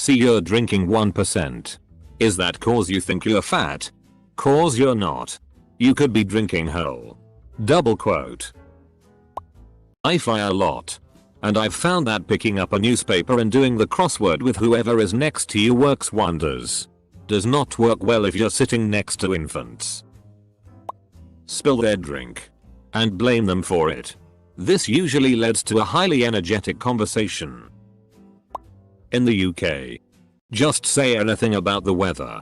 See, you're drinking 1%. Is that cause you think you're fat? Cause you're not. You could be drinking whole. Double quote. I fly a lot. And I've found that picking up a newspaper and doing the crossword with whoever is next to you works wonders. Does not work well if you're sitting next to infants. Spill their drink. And blame them for it. This usually leads to a highly energetic conversation. In the UK. Just say anything about the weather.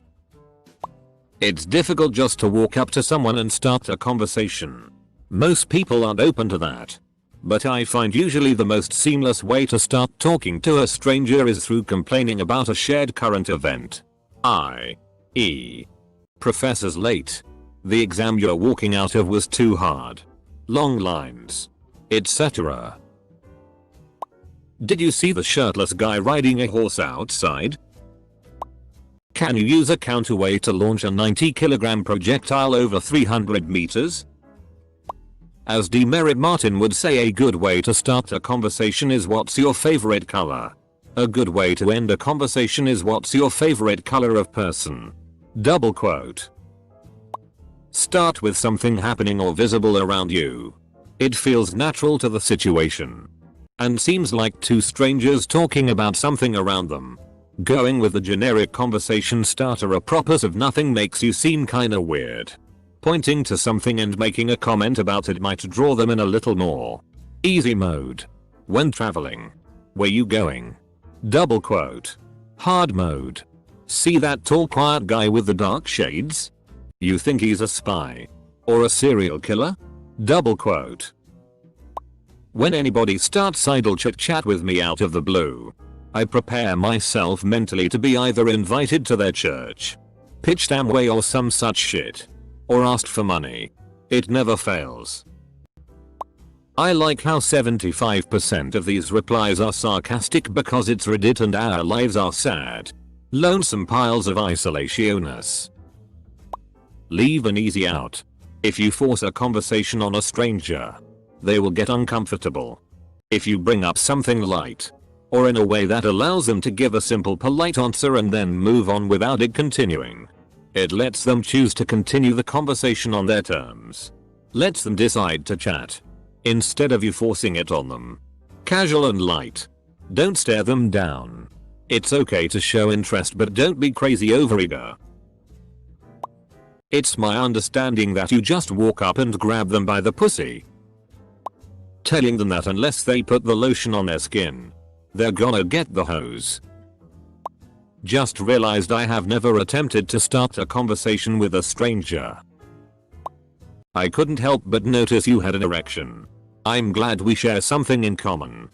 It's difficult just to walk up to someone and start a conversation. Most people aren't open to that. But I find usually the most seamless way to start talking to a stranger is through complaining about a shared current event. i.e. Professor's late. The exam you're walking out of was too hard. Long lines. Etc. Did you see the shirtless guy riding a horse outside? Can you use a counterweight to launch a 90-kilogram projectile over 300 meters? As Demerit Martin would say, a good way to start a conversation is what's your favorite color. A good way to end a conversation is what's your favorite color of person. Double quote. Start with something happening or visible around you. It feels natural to the situation. And seems like two strangers talking about something around them. Going with the generic conversation starter apropos of nothing makes you seem kinda weird. Pointing to something and making a comment about it might draw them in a little more. Easy mode. When traveling. Where you going? Double quote. Hard mode. See that tall quiet guy with the dark shades? You think he's a spy? Or a serial killer? Double quote. When anybody starts idle chit chat with me out of the blue, I prepare myself mentally to be either invited to their church, pitched Amway or some such shit. Or asked for money. It never fails. I like how 75% of these replies are sarcastic because it's Reddit and our lives are sad. Lonesome piles of isolationess. Leave an easy out. If you force a conversation on a stranger, they will get uncomfortable. If you bring up something light, or in a way that allows them to give a simple polite answer and then move on without it continuing, it lets them choose to continue the conversation on their terms. Lets them decide to chat. Instead of you forcing it on them. Casual and light. Don't stare them down. It's okay to show interest, but don't be crazy overeager. It's my understanding that you just walk up and grab them by the pussy. Telling them that unless they put the lotion on their skin, they're gonna get the hose. Just realized I have never attempted to start a conversation with a stranger. I couldn't help but notice you had an erection. I'm glad we share something in common.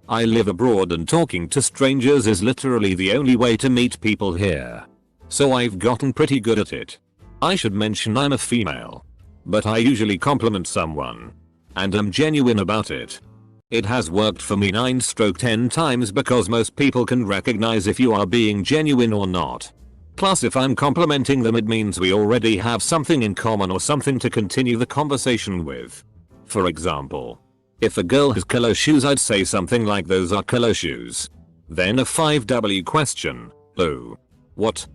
I live abroad and talking to strangers is literally the only way to meet people here. So I've gotten pretty good at it. I should mention I'm a female. But I usually compliment someone. And am genuine about it. It has worked for me 9/10 times because most people can recognize if you are being genuine or not. Plus, if I'm complimenting them, it means we already have something in common or something to continue the conversation with. For example, if a girl has killer shoes, I'd say something like, those are killer shoes. Then a 5W question. Who? What?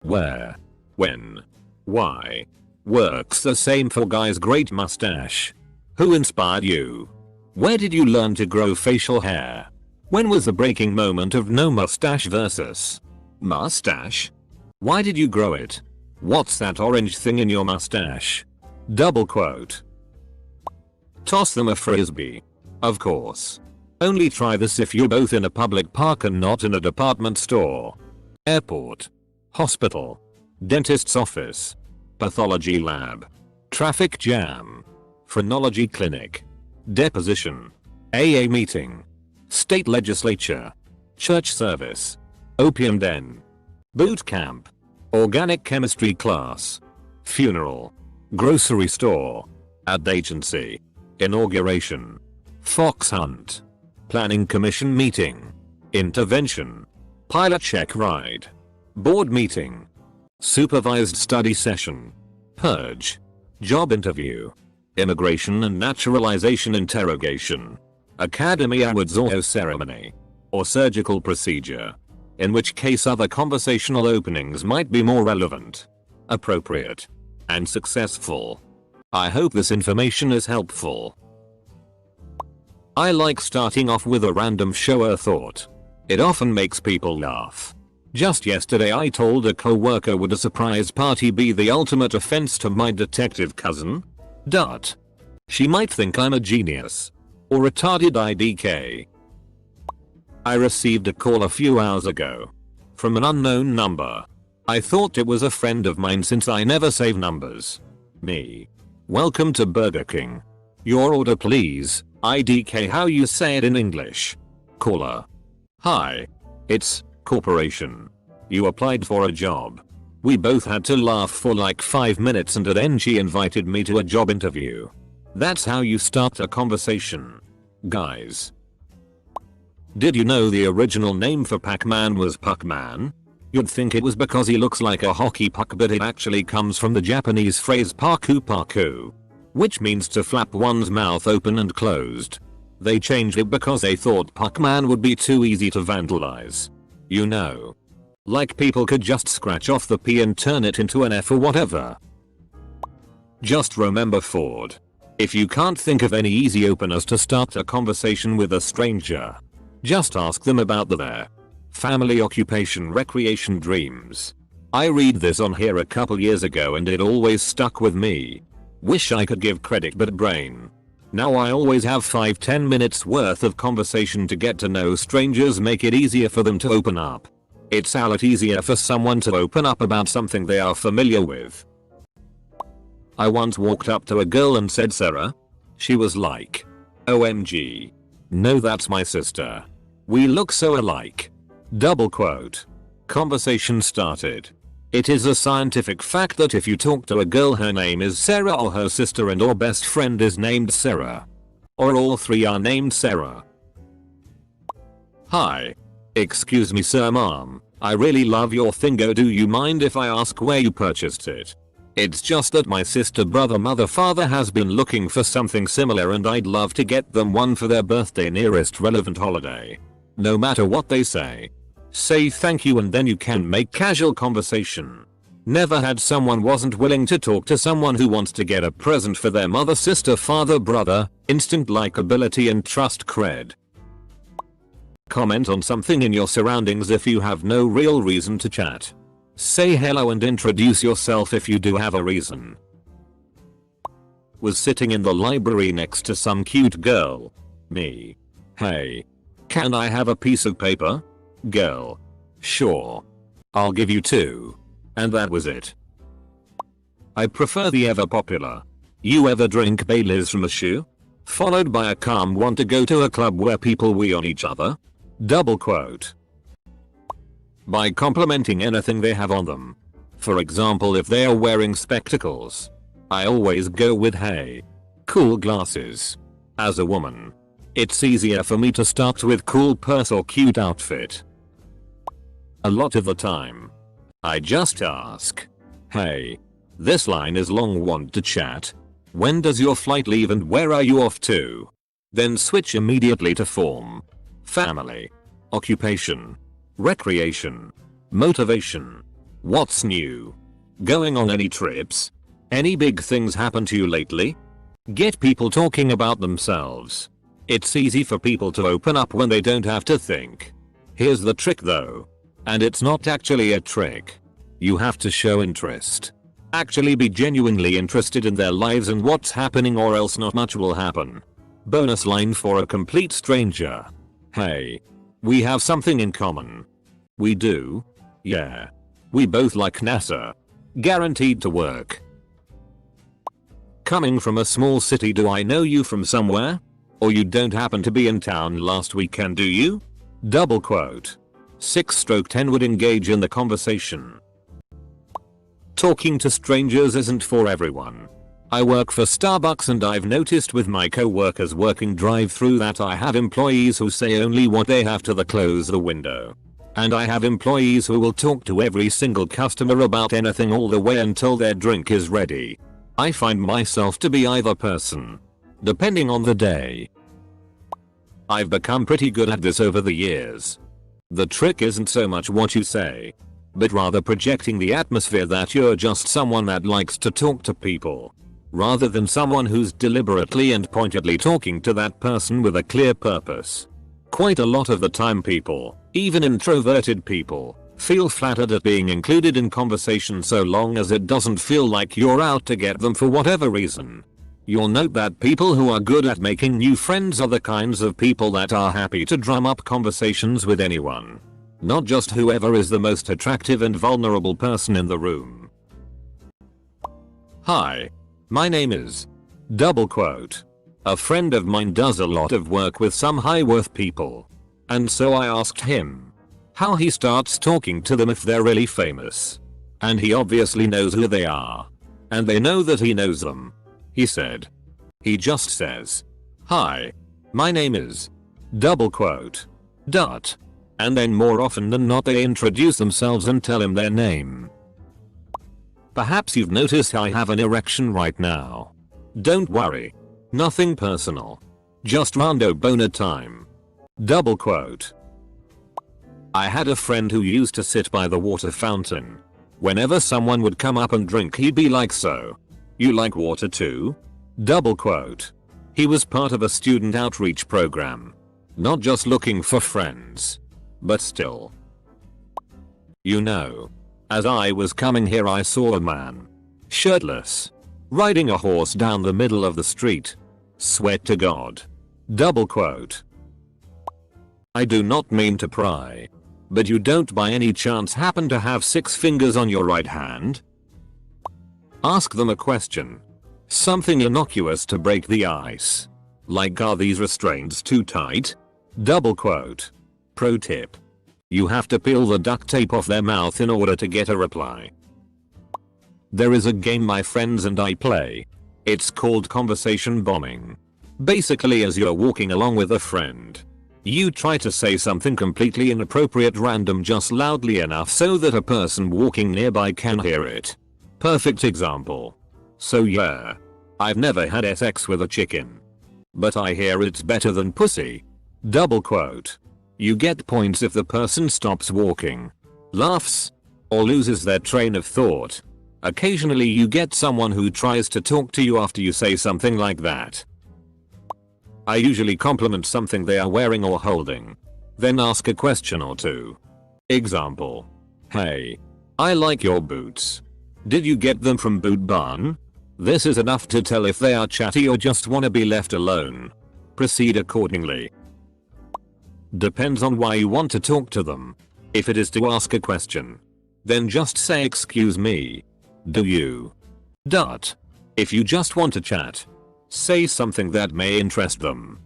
Where? When? Why? Works the same for guys. Great mustache. Who inspired you? Where did you learn to grow facial hair? When was the breaking moment of no mustache versus mustache? Why did you grow it? What's that orange thing in your mustache? Double quote. Toss them a frisbee. Of course. Only try this if you're both in a public park and not in a department store, airport, hospital, dentist's office, pathology lab, traffic jam, phrenology clinic, deposition, AA meeting, state legislature, church service, opium den, boot camp, organic chemistry class, funeral, grocery store, ad agency, inauguration, fox hunt, planning commission meeting, intervention, pilot check ride, board meeting, supervised study session, purge, job interview, immigration and naturalization interrogation, Academy Awards or ceremony, or surgical procedure. in which case other conversational openings might be more relevant, appropriate, and successful. I hope this information is helpful. I like starting off with a random shower thought. It often makes people laugh. Just yesterday I told a co-worker, would a surprise party be the ultimate offense to my detective cousin? She might think I'm a genius. Or retarded IDK. I received a call a few hours ago. From an unknown number. I thought it was a friend of mine since I never save numbers. Me. Welcome to Burger King. Your order please. IDK, how you say it in English. Caller. Hi. It's corporation. You applied for a job. We both had to laugh for like 5 minutes and then she invited me to a job interview. That's how you start a conversation. Guys. Did you know the original name for Pac-Man was Puck-Man? You'd think it was because he looks like a hockey puck, but it actually comes from the Japanese phrase paku paku, which means to flap one's mouth open and closed. They changed it because they thought Puck-Man would be too easy to vandalize. You know. Like people could just scratch off the P and turn it into an F or whatever. Just remember Ford. If you can't think of any easy openers to start a conversation with a stranger, just ask them about their family, occupation, recreation, dreams. I read this on here a couple years ago and it always stuck with me. Wish I could give credit, but brain. Now I always have 5-10 minutes worth of conversation to get to know strangers, make it easier for them to open up. It's a lot easier for someone to open up about something they are familiar with. I once walked up to a girl and said Sarah. She was like, OMG. No, that's my sister. We look so alike. Double quote. Conversation started. It is a scientific fact that if you talk to a girl, her name is Sarah, or her sister and or best friend is named Sarah. Or all three are named Sarah. Hi. Excuse me sir, ma'am. I really love your thingo. Do you mind if I ask where you purchased it? It's just that my sister, brother, mother, father has been looking for something similar and I'd love to get them one for their birthday, nearest relevant holiday. No matter what they say. Say thank you and then you can make casual conversation. Never had someone wasn't willing to talk to someone who wants to get a present for their mother, sister, father, brother. Instant likability and trust cred. Comment on something in your surroundings if you have no real reason to chat. Say hello and introduce yourself if you do have a reason. Was sitting in the library next to some cute girl. Me. Hey. Can I have a piece of paper? Girl. Sure. I'll give you 2. And that was it. I prefer the ever popular. You ever drink Baileys from a shoe? Followed by a calm want to go to a club where people wee on each other? Double quote. By complimenting anything they have on them. For example, if they are wearing spectacles. I always go with hey. Cool glasses. As a woman. It's easier for me to start with cool purse or cute outfit. A lot of the time. I just ask. Hey. This line is long, want to chat? When does your flight leave and where are you off to? Then switch immediately to form. Family. Occupation. Recreation. Motivation. What's new? Going on any trips? Any big things happen to you lately? Get people talking about themselves. It's easy for people to open up when they don't have to think. Here's the trick though. And it's not actually a trick. You have to show interest. Actually be genuinely interested in their lives and what's happening, or else not much will happen. Bonus line for a complete stranger. Hey. We have something in common. We do? Yeah. We both like NASA. Guaranteed to work. Coming from a small city, do I know you from somewhere? Or you don't happen to be in town last weekend, do you? Double quote. 6-10 would engage in the conversation. Talking to strangers isn't for everyone. I work for Starbucks and I've noticed with my co-workers working drive-thru that I have employees who say only what they have to close the window. And I have employees who will talk to every single customer about anything all the way until their drink is ready. I find myself to be either person. Depending on the day. I've become pretty good at this over the years. The trick isn't so much what you say, but rather projecting the atmosphere that you're just someone that likes to talk to people, rather than someone who's deliberately and pointedly talking to that person with a clear purpose. Quite a lot of the time people, even introverted people, feel flattered at being included in conversation so long as it doesn't feel like you're out to get them for whatever reason. You'll note that people who are good at making new friends are the kinds of people that are happy to drum up conversations with anyone, not just whoever is the most attractive and vulnerable person in the room. Hi. My name is ... A friend of mine does a lot of work with some high worth people. And so I asked him how he starts talking to them if they're really famous. And he obviously knows who they are. And they know that he knows them. He said. He just says, "Hi. My name is ... And then more often than not they introduce themselves and tell him their name. Perhaps you've noticed I have an erection right now. Don't worry. Nothing personal. Just rando boner time. I had a friend who used to sit by the water fountain. Whenever someone would come up and drink he'd be like, "So, you like water too?" He was part of a student outreach program. Not just looking for friends. But still. You know. As I was coming here I saw a man. Shirtless. Riding a horse down the middle of the street. Sweat to God. I do not mean to pry. But you don't by any chance happen to have 6 fingers on your right hand? Ask them a question. Something innocuous to break the ice. Like, are these restraints too tight? Pro tip. You have to peel the duct tape off their mouth in order to get a reply. There is a game my friends and I play. It's called conversation bombing. Basically, as you're walking along with a friend, you try to say something completely inappropriate random just loudly enough so that a person walking nearby can hear it. Perfect example. "So yeah. I've never had sex with a chicken. But I hear it's better than pussy." You get points if the person stops walking, laughs, or loses their train of thought. Occasionally you get someone who tries to talk to you after you say something like that. I usually compliment something they are wearing or holding. Then ask a question or two. Example. "Hey. I like your boots. Did you get them from Boot Barn?" This is enough to tell if they are chatty or just wanna be left alone. Proceed accordingly. Depends on why you want to talk to them. If it is to ask a question, then just say "Excuse me. Do you?" If you just want to chat, say something that may interest them.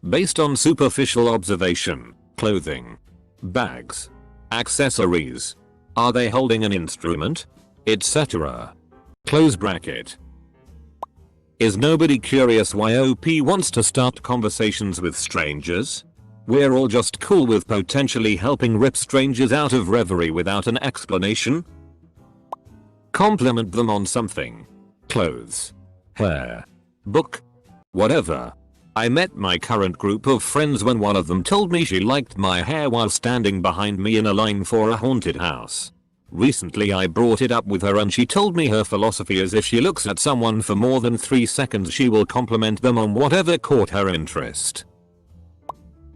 Based on superficial observation, clothing, bags, accessories. Are they holding an instrument? Etc. Close bracket. Is nobody curious why OP wants to start conversations with strangers? We're all just cool with potentially helping rip strangers out of reverie without an explanation. Compliment them on something. Clothes. Hair. Book. Whatever. I met my current group of friends when one of them told me she liked my hair while standing behind me in a line for a haunted house. Recently I brought it up with her and she told me her philosophy is if she looks at someone for more than 3 seconds she will compliment them on whatever caught her interest.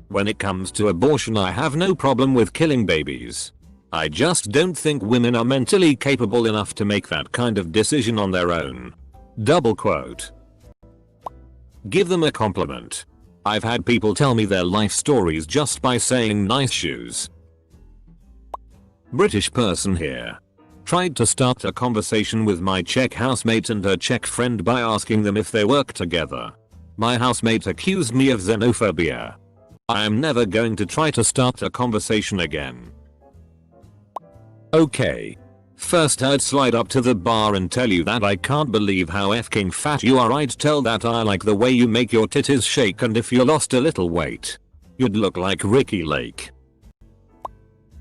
When it comes to abortion I have no problem with killing babies. I just don't think women are mentally capable enough to make that kind of decision on their own. Give them a compliment. I've had people tell me their life stories just by saying "nice shoes." British person here. Tried to start a conversation with my Czech housemate and her Czech friend by asking them if they work together. My housemate accused me of xenophobia. I am never going to try to start a conversation again. Okay. First I'd slide up to the bar and tell you that I can't believe how f***ing fat you are. I'd tell that I like the way you make your titties shake, and if you lost a little weight, you'd look like Ricky Lake.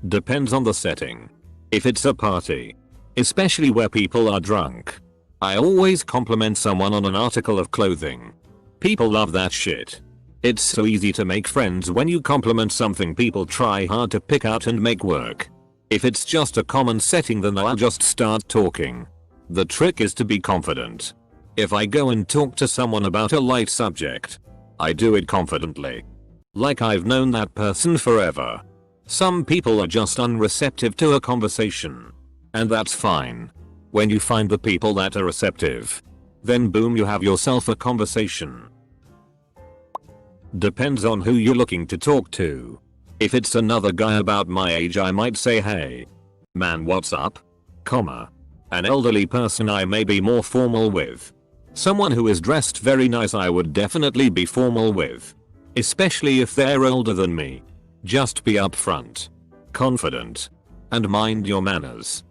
Depends on the setting. If it's a party, especially where people are drunk, I always compliment someone on an article of clothing. People love that shit. It's so easy to make friends when you compliment something people try hard to pick out and make work. If it's just a common setting, then I'll just start talking. The trick is to be confident. If I go and talk to someone about a light subject, I do it confidently. Like I've known that person forever. Some people are just unreceptive to a conversation. And that's fine. When you find the people that are receptive, then boom, you have yourself a conversation. Depends on who you're looking to talk to. If it's another guy about my age, I might say, hey, man, what's up? An elderly person I may be more formal with. Someone who is dressed very nice I would definitely be formal with. Especially if they're older than me. Just be upfront, confident, and mind your manners.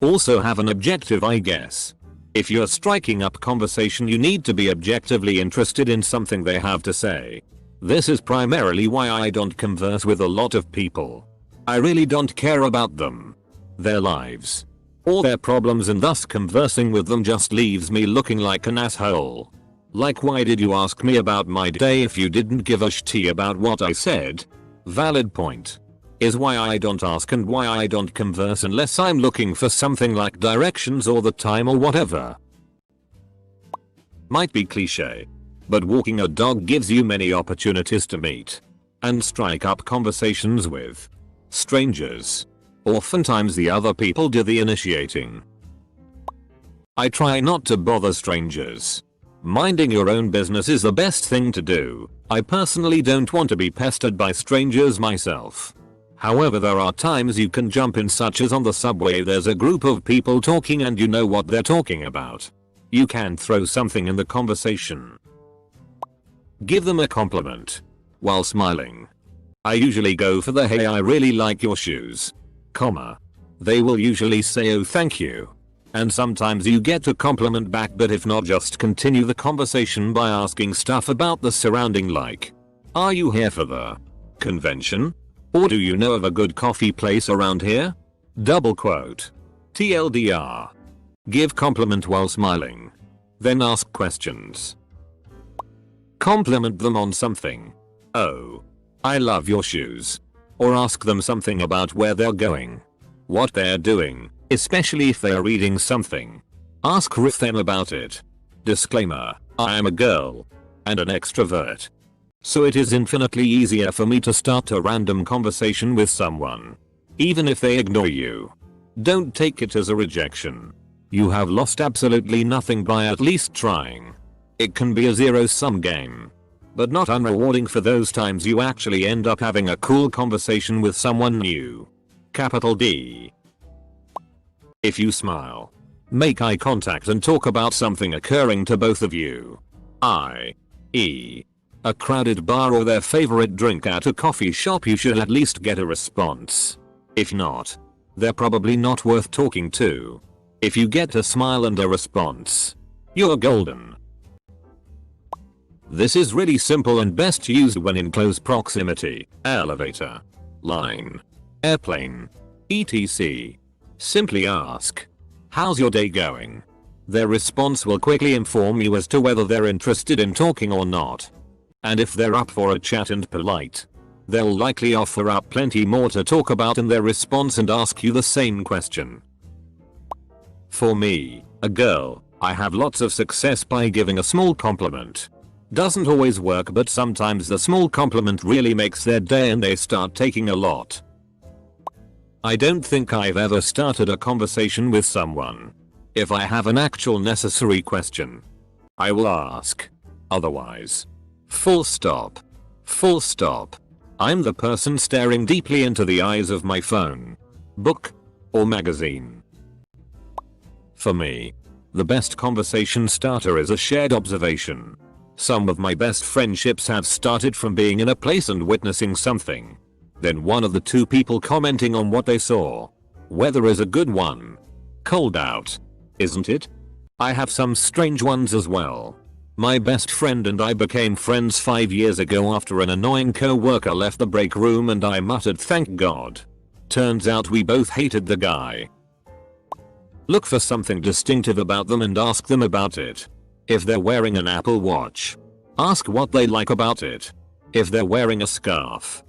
Also have an objective, I guess. If you're striking up conversation, you need to be objectively interested in something they have to say. This is primarily why I don't converse with a lot of people. I really don't care about them, their lives, or their problems, and thus conversing with them just leaves me looking like an asshole. Like, why did you ask me about my day if you didn't give a shit about what I said? Valid point. Is why I don't ask and why I don't converse unless I'm looking for something like directions or the time or whatever. Might be cliche, but walking a dog gives you many opportunities to meet and strike up conversations with strangers. Oftentimes the other people do the initiating. I try not to bother strangers. Minding your own business is the best thing to do. I personally don't want to be pestered by strangers myself. However, there are times you can jump in, such as on the subway. There's a group of people talking and you know what they're talking about. You can throw something in the conversation. Give them a compliment while smiling. I usually go for the "hey, I really like your shoes," They will usually say, "oh, thank you." And sometimes you get a compliment back, but if not, just continue the conversation by asking stuff about the surrounding, like, are you here for the convention? Or do you know of a good coffee place around here? TLDR. Give compliment while smiling. Then ask questions. Compliment them on something. "Oh, I love your shoes." Or ask them something about where they're going, what they're doing, especially if they're reading something. Ask them about it. Disclaimer: I am a girl and an extrovert, so it is infinitely easier for me to start a random conversation with someone. Even if they ignore you, don't take it as a rejection. You have lost absolutely nothing by at least trying. It can be a zero-sum game, but not unrewarding for those times you actually end up having a cool conversation with someone new. Capital D. If you smile, make eye contact and talk about something occurring to both of you, i.e., a crowded bar or their favorite drink at a coffee shop, you should at least get a response. If not, they're probably not worth talking to. If you get a smile and a response, you're golden. This is really simple and best used when in close proximity: elevator, line, airplane, etc. Simply ask, "How's your day going?" Their response will quickly inform you as to whether they're interested in talking or not. And if they're up for a chat and polite, they'll likely offer up plenty more to talk about in their response and ask you the same question. For me, a girl, I have lots of success by giving a small compliment. Doesn't always work, but sometimes the small compliment really makes their day and they start taking a lot. I don't think I've ever started a conversation with someone. If I have an actual necessary question, I will ask. Otherwise, full stop. Full stop. I'm the person staring deeply into the eyes of my phone, book, or magazine. For me, the best conversation starter is a shared observation. Some of my best friendships have started from being in a place and witnessing something. Then one of the two people commenting on what they saw. Weather is a good one. Cold out, isn't it? I have some strange ones as well. My best friend and I became friends 5 years ago after an annoying co-worker left the break room and I muttered, "Thank God." Turns out we both hated the guy. Look for something distinctive about them and ask them about it. If they're wearing an Apple Watch, ask what they like about it. If they're wearing a scarf,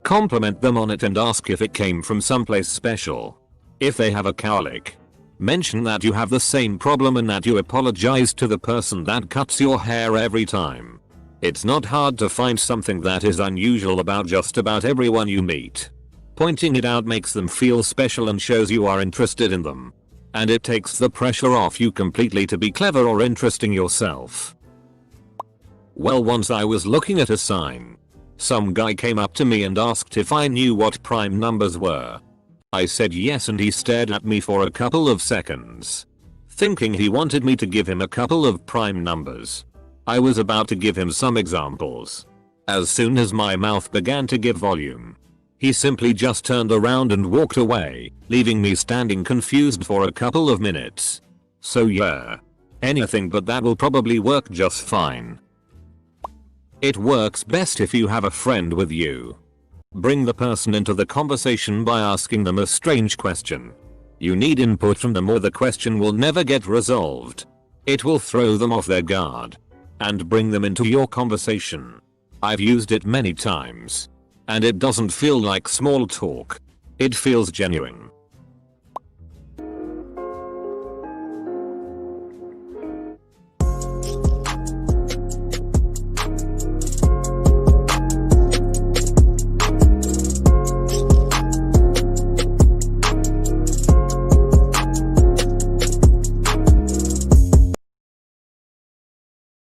compliment them on it and ask if it came from someplace special. If they have a cowlick, mention that you have the same problem and that you apologize to the person that cuts your hair every time. It's not hard to find something that is unusual about just about everyone you meet. Pointing it out makes them feel special and shows you are interested in them. And it takes the pressure off you completely to be clever or interesting yourself. Well, once I was looking at a sign. Some guy came up to me and asked if I knew what prime numbers were. I said yes and he stared at me for a couple of seconds, thinking he wanted me to give him a couple of prime numbers. I was about to give him some examples. As soon as my mouth began to give volume, he simply just turned around and walked away, leaving me standing confused for a couple of minutes. So yeah, anything but that will probably work just fine. It works best if you have a friend with you. Bring the person into the conversation by asking them a strange question. You need input from them or the question will never get resolved. It will throw them off their guard and bring them into your conversation. I've used it many times, and it doesn't feel like small talk. It feels genuine.